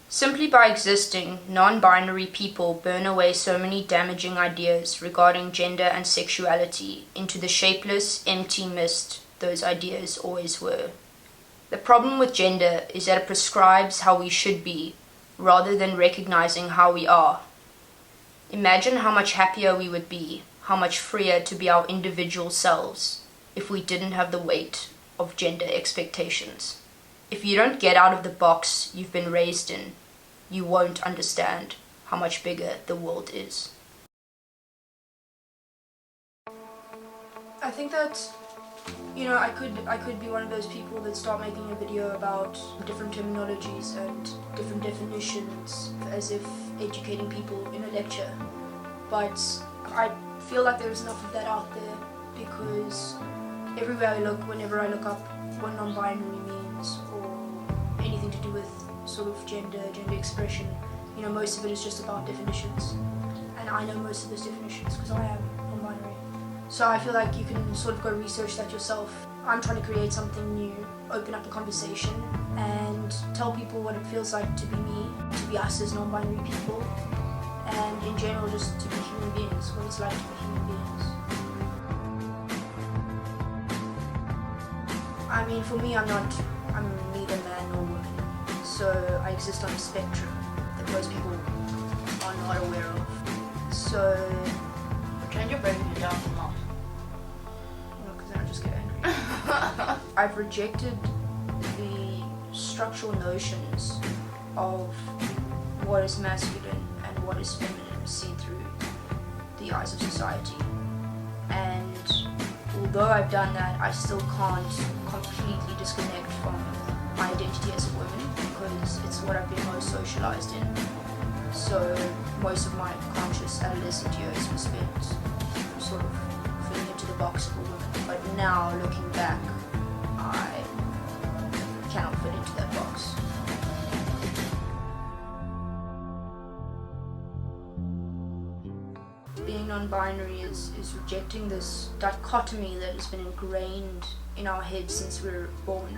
Simply by existing, non-binary people burn away so many damaging ideas regarding gender and sexuality into the shapeless, empty mist those ideas always were. The problem with gender is that it prescribes how we should be, rather than recognizing how we are. Imagine how much happier we would be, how much freer to be our individual selves, if we didn't have the weight of gender expectations. If you don't get out of the box you've been raised in, you won't understand how much bigger the world is. I think that, I could be one of those people that start making a video about different terminologies and different definitions as if educating people in a lecture. But I feel like there's enough of that out there because everywhere I look, whenever I look up what non-binary means or anything to do with sort of gender expression, most of it is just about definitions. And I know most of those definitions because I am non-binary. So I feel like you can sort of go research that yourself. I'm trying to create something new, open up a conversation, and tell people what it feels like to be me, to be us as non-binary people, and in general just to be human beings, what it's like to be human beings. I mean, for me, I'm neither man nor woman, so I exist on a spectrum that most people are not aware of. So Pretend you're breaking it down a lot. Because then I just get angry. I've rejected the structural notions of what is masculine and what is feminine seen through the eyes of society. And although I've done that, I still can't completely disconnect from my identity as a woman because it's what I've been most socialized in. So most of my conscious adolescent years were spent sort of fitting into the box of a woman. But now, looking back, I cannot fit into that box. Being non-binary is rejecting this dichotomy that has been ingrained in our heads since we were born,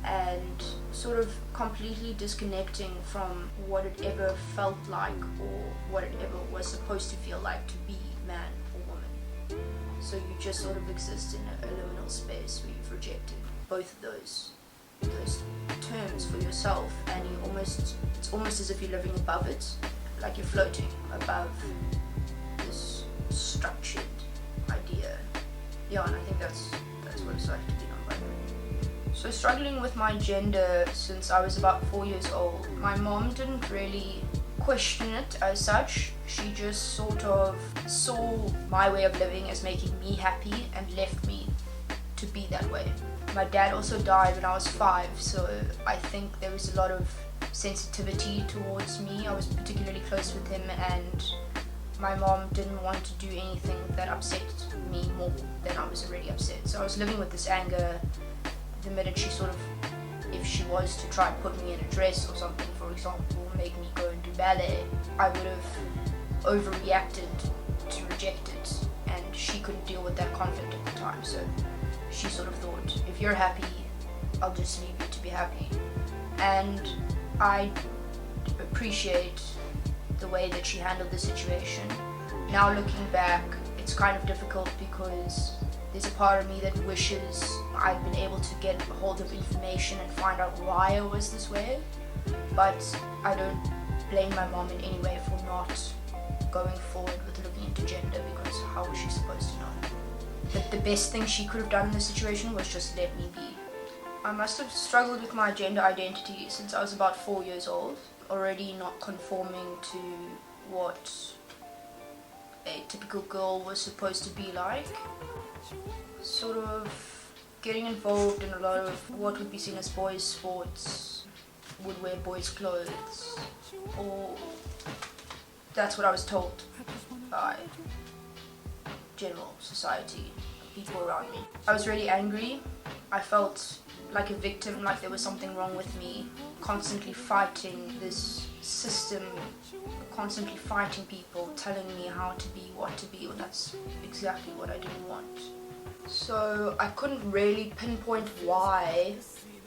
and sort of completely disconnecting from what it ever felt like or what it ever was supposed to feel like to be man or woman. So you just sort of exist in a liminal space where you've rejected both of those terms for yourself, and it's almost as if you're living above it, like you're floating above this structured idea. Yeah, and I think that's what it's like to be non-binary. So struggling with my gender since I was about 4 years old. My mom didn't really question it as such. She just sort of saw my way of living as making me happy and left me to be that way. My dad also died when I was 5, so I think there was a lot of sensitivity towards me. I was particularly close with him, and my mom didn't want to do anything that upset me more than I was already upset. So I was living with this anger. The minute she sort of, if she was to try and put me in a dress or something, for example, make me go and do ballet, I would have overreacted to reject it, and she couldn't deal with that conflict at the time. So she sort of thought, if you're happy, I'll just leave you to be happy. And I appreciate the way that she handled the situation. Now looking back, it's kind of difficult because there's a part of me that wishes I'd been able to get a hold of information and find out why I was this way. But I don't blame my mom in any way for not going forward with looking into gender, because how was she supposed to know? But the best thing she could have done in this situation was just let me be. I must have struggled with my gender identity since I was about 4 years old, already not conforming to what a typical girl was supposed to be like. Sort of getting involved in a lot of what would be seen as boys' sports, would wear boys' clothes, or that's what I was told by general society, people around me. I was really angry. I felt like a victim, like there was something wrong with me, constantly fighting this system, constantly fighting people, telling me how to be, what to be, and that's exactly what I didn't want. So I couldn't really pinpoint why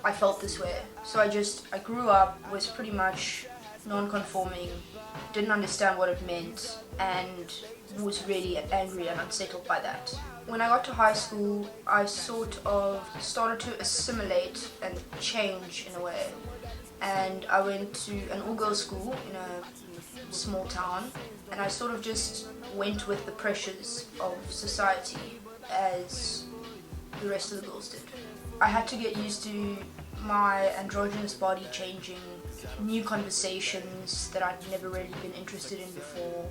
I felt this way. So I grew up, was pretty much non-conforming, didn't understand what it meant, and was really angry and unsettled by that. When I got to high school, I sort of started to assimilate and change in a way. And I went to an all-girls school in a small town, and I sort of just went with the pressures of society as the rest of the girls did. I had to get used to my androgynous body changing, new conversations that I'd never really been interested in before.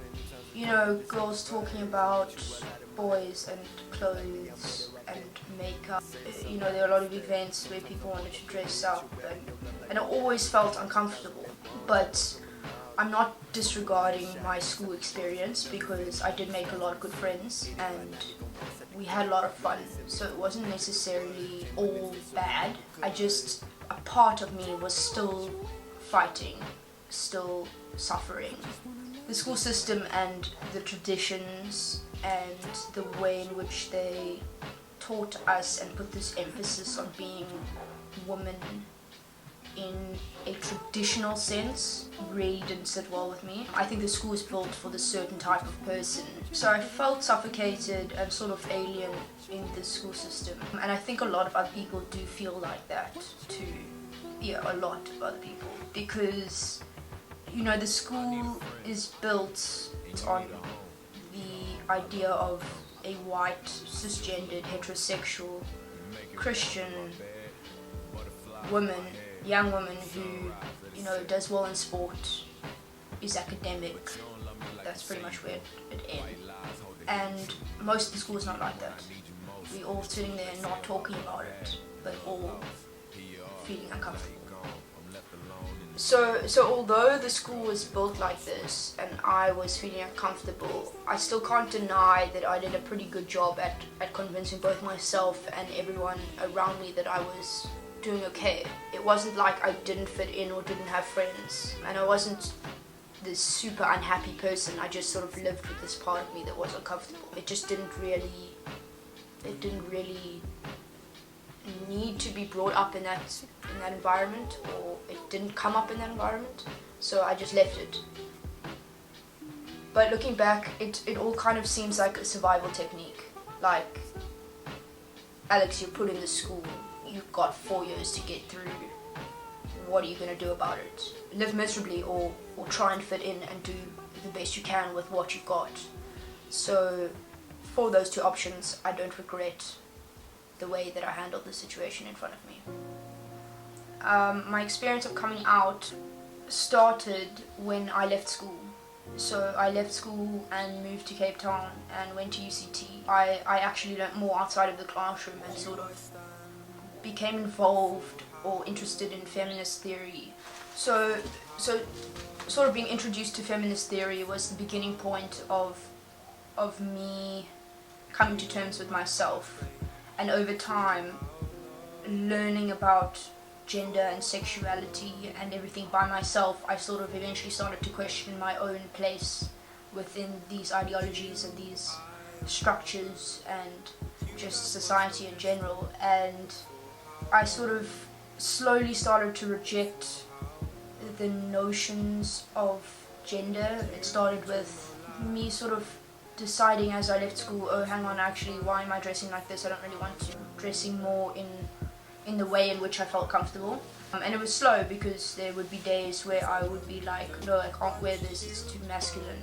You know, girls talking about boys and clothes and makeup. You know, there were a lot of events where people wanted to dress up, and I always felt uncomfortable. But I'm not disregarding my school experience, because I did make a lot of good friends and we had a lot of fun, so it wasn't necessarily all bad. A part of me was still fighting, still suffering. The school system and the traditions and the way in which they taught us and put this emphasis on being women in a traditional sense really didn't sit well with me. I think the school is built for this certain type of person. So I felt suffocated and sort of alien in the school system. And I think a lot of other people do feel like that too. Yeah, a lot of other people. Because, you know, the school is built on the idea of a white, cisgendered, heterosexual, Christian woman, young woman who, you know, does well in sport, is academic. That's pretty much where it ends. And most of the school is not like that. We're all sitting there not talking about it, but all feeling uncomfortable. So although the school was built like this and I was feeling uncomfortable, I still can't deny that I did a pretty good job at convincing both myself and everyone around me that I was doing okay. It wasn't like I didn't fit in or didn't have friends, and I wasn't this super unhappy person. I just sort of lived with this part of me that was uncomfortable. It didn't really need to be brought up in that environment, or it didn't come up in that environment, so I just left it. But looking back, it all kind of seems like a survival technique. Like, Alex, you're put in this school, you've got 4 years to get through. What are you going to do about it? Live miserably or try and fit in and do the best you can with what you've got. So for those two options, I don't regret the way that I handled the situation in front of me. My experience of coming out started when I left school. So I left school and moved to Cape Town and went to UCT. I actually learnt more outside of the classroom and sort of became involved or interested in feminist theory. So sort of being introduced to feminist theory was the beginning point of me coming to terms with myself, and over time learning about gender and sexuality and everything by myself, I sort of eventually started to question my own place within these ideologies and these structures and just society in general, and I sort of slowly started to reject the notions of gender. It started with me sort of deciding as I left school, oh hang on, actually why am I dressing like this? I don't really want to. Dressing more in the way in which I felt comfortable. And it was slow, because there would be days where I would be like, no, I can't wear this, it's too masculine.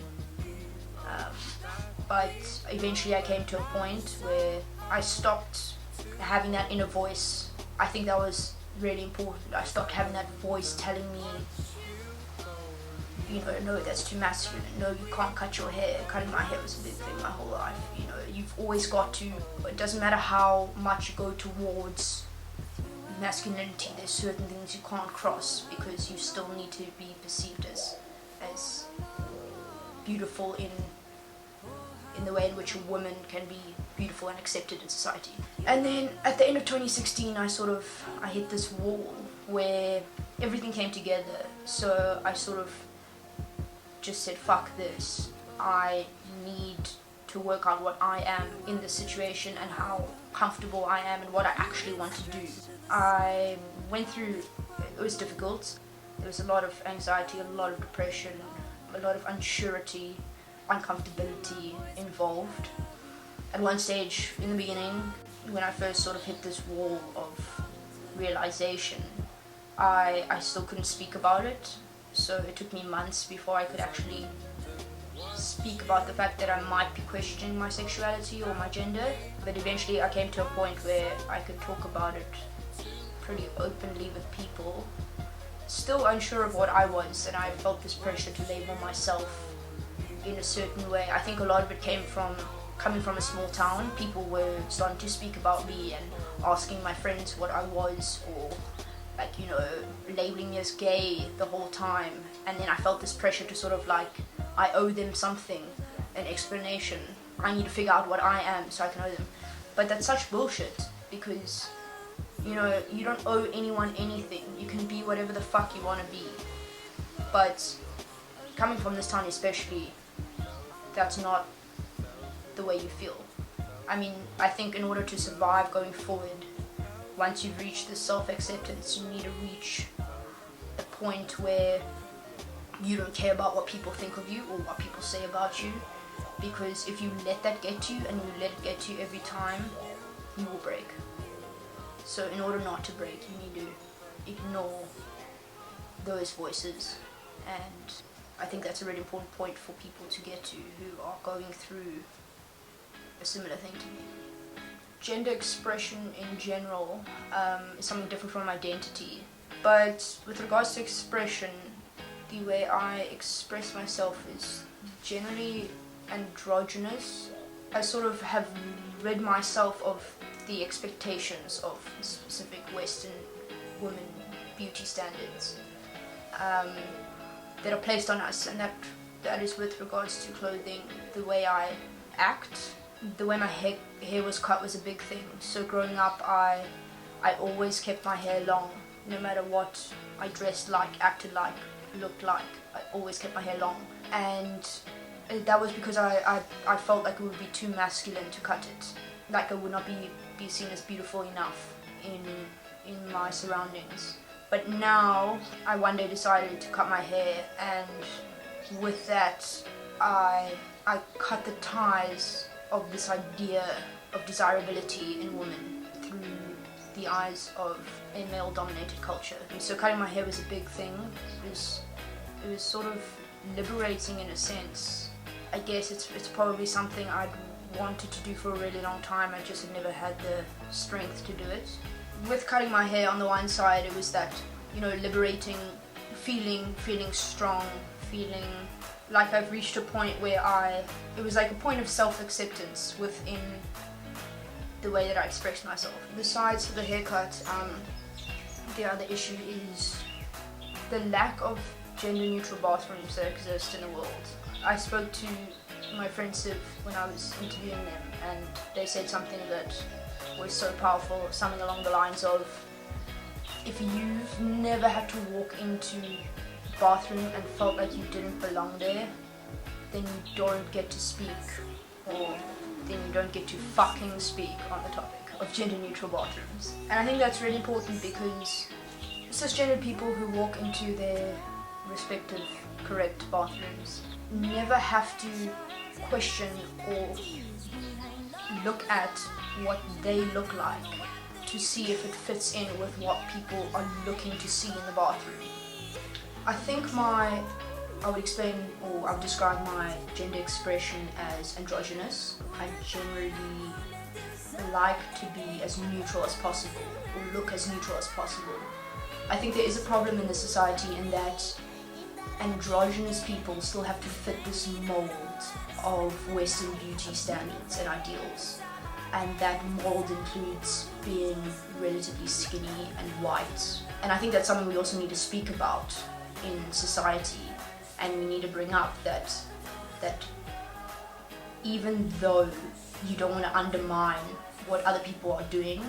But eventually I came to a point where I stopped having that inner voice. I think that was really important. I stopped having that voice telling me, you know, no, that's too masculine. No, you can't cut your hair. Cutting my hair was a big thing my whole life. You know, you've always got to, it doesn't matter how much you go towards masculinity, there's certain things you can't cross, because you still need to be perceived as beautiful in the way in which a woman can be beautiful and accepted in society. And then at the end of 2016, I hit this wall where everything came together. So I sort of just said, fuck this. I need to work out what I am in this situation and how comfortable I am and what I actually want to do. I went through, it was difficult. There was a lot of anxiety, a lot of depression, a lot of unsurety, uncomfortability involved. At one stage in the beginning, when I first sort of hit this wall of realization, I still couldn't speak about it. So it took me months before I could actually speak about the fact that I might be questioning my sexuality or my gender. But eventually I came to a point where I could talk about it pretty openly with people. Still unsure of what I was, and I felt this pressure to label myself in a certain way. I think a lot of it came from coming from a small town. People were starting to speak about me and asking my friends what I was, or like, you know, labeling me as gay the whole time. And then I felt this pressure to sort of like, I owe them something, an explanation. I need to figure out what I am so I can owe them. But that's such bullshit, because, you know, you don't owe anyone anything. You can be whatever the fuck you want to be. But coming from this town especially, that's not the way you feel. I mean, I think in order to survive going forward, once you've reached this self-acceptance, you need to reach a point where you don't care about what people think of you or what people say about you, because if you let that get to you, and you let it get to you every time, you will break. So in order not to break, you need to ignore those voices, and I think that's a really important point for people to get to who are going through a similar thing to me. Gender expression in general is something different from identity, but with regards to expression, the way I express myself is generally androgynous. I sort of have rid myself of the expectations of specific Western women beauty standards that are placed on us, and that is with regards to clothing, the way I act. The way my hair was cut was a big thing. So growing up, I always kept my hair long, no matter what I dressed like, acted like, looked like. I always kept my hair long, and that was because I felt like it would be too masculine to cut it. Like I would not be seen as beautiful enough in my surroundings. But now I one day decided to cut my hair, and with that I cut the ties of this idea of desirability in women through the eyes of a male-dominated culture. And so cutting my hair was a big thing. It was sort of liberating in a sense. I guess it's probably something I'd wanted to do for a really long time. I just had never had the strength to do it. With cutting my hair, on the one side, it was that, you know, liberating, feeling strong, feeling like I've reached a point where it was like a point of self-acceptance within the way that I expressed myself. Besides the haircut, the other issue is the lack of gender-neutral bathrooms that exist in the world. I spoke to my friend Siv when I was interviewing them, and they said something that was so powerful, something along the lines of, if you've never had to walk into bathroom and felt like you didn't belong there, then you don't get to speak, or then you don't get to fucking speak on the topic of gender neutral bathrooms. And I think that's really important, because cisgender people who walk into their respective correct bathrooms never have to question or look at what they look like to see if it fits in with what people are looking to see in the bathroom. I think I would describe my gender expression as androgynous. I generally like to be as neutral as possible, or look as neutral as possible. I think there is a problem in the society in that androgynous people still have to fit this mold of Western beauty standards and ideals. And that mold includes being relatively skinny and white. And I think that's something we also need to speak about in society, and we need to bring up that even though you don't want to undermine what other people are doing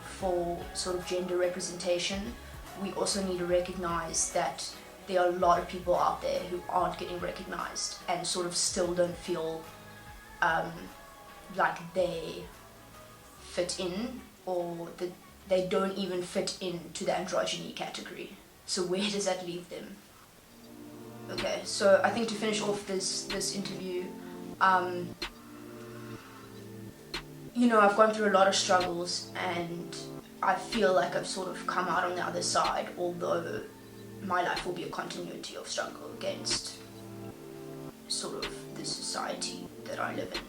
for sort of gender representation, we also need to recognize that there are a lot of people out there who aren't getting recognized and sort of still don't feel like they fit in, or that they don't even fit into the androgyny category. So where does that leave them? Okay, so I think to finish off this interview, you know, I've gone through a lot of struggles, and I feel like I've sort of come out on the other side, although my life will be a continuity of struggle against sort of the society that I live in.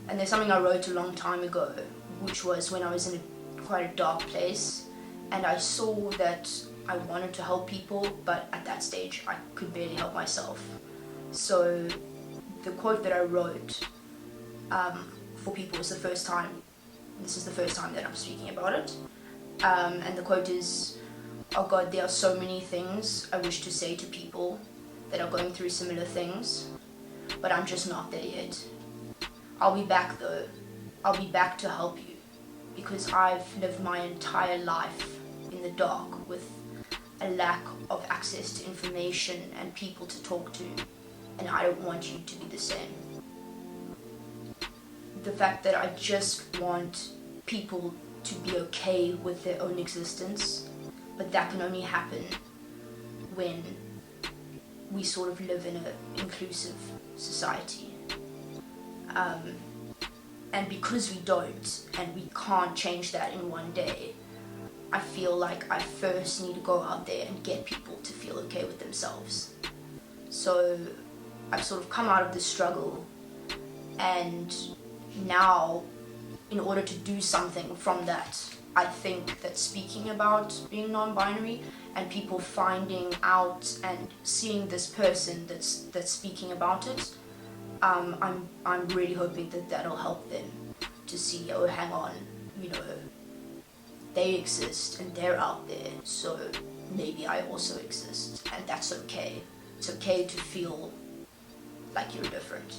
And there's something I wrote a long time ago, which was when I was in quite a dark place, and I saw that I wanted to help people, but at that stage I could barely help myself. So the quote that I wrote for people was the first time, this is the first time that I'm speaking about it, and the quote is, "Oh God, there are so many things I wish to say to people that are going through similar things, but I'm just not there yet. I'll be back though. I'll be back to help you, because I've lived my entire life in the dark with a lack of access to information and people to talk to, and I don't want you to be the same." The fact that I just want people to be okay with their own existence, but that can only happen when we sort of live in an inclusive society. And because we don't, and we can't change that in one day, I feel like I first need to go out there and get people to feel okay with themselves. So I've sort of come out of this struggle, and now, in order to do something from that, I think that speaking about being non-binary and people finding out and seeing this person that's speaking about it, I'm really hoping that that'll help them to see, oh, hang on, you know, they exist and they're out there, so maybe I also exist, and that's okay. It's okay to feel like you're different.